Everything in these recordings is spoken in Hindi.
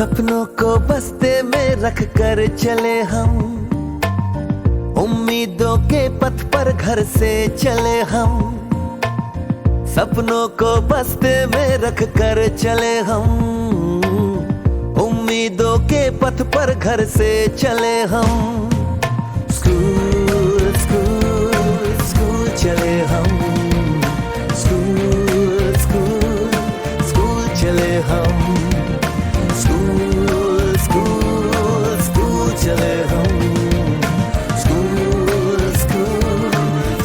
सपनों को बस्ते में रख कर चले हम, उम्मीदों के पथ पर घर से चले हम। सपनों को बस्ते में रख कर चले हम, उम्मीदों के पथ पर घर से चले हम। स्कूल स्कूल स्कूल चले हम, स्कूल स्कूल स्कूल चले हम, स्कूल स्कूल स्कूल चले हम, स्कूल स्कूल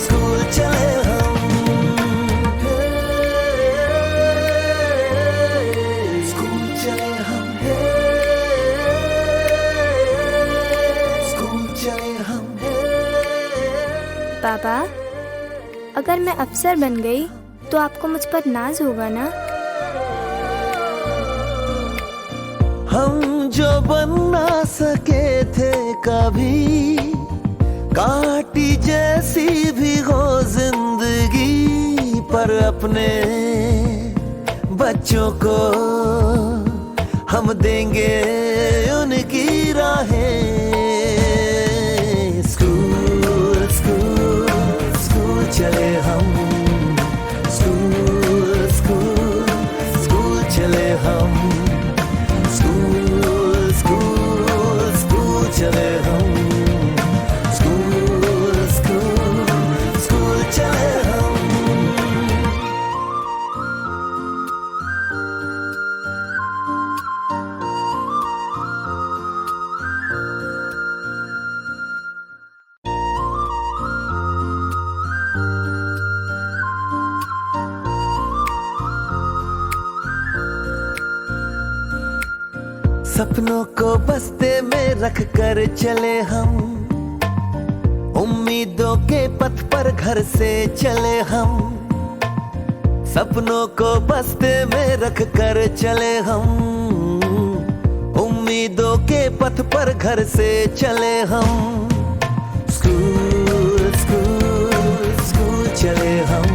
स्कूल चले हम। स्कूल चले हम, स्कूल चले हम। पापा, अगर मैं अफसर बन गई तो आपको मुझ पर नाज होगा ना? हम जो बन ना सके थे कभी, काटी जैसी भी हो जिंदगी, पर अपने बच्चों को हम देंगे उनकी राहें। स्कूल स्कूल स्कूल चले हम, स्कूल स्कूल स्कूल चले हम, स्कूल स्कूल स्कूल चले हम, स्कूल स्कूल स्कूल चले हम। सपनों को बस्ते में रख कर चले हम, उम्मीदों के पथ पर घर से चले हम। सपनों को बस्ते में रख कर चले हम, उम्मीदों के पथ पर घर से चले हम। स्कूल स्कूल स्कूल चले हम,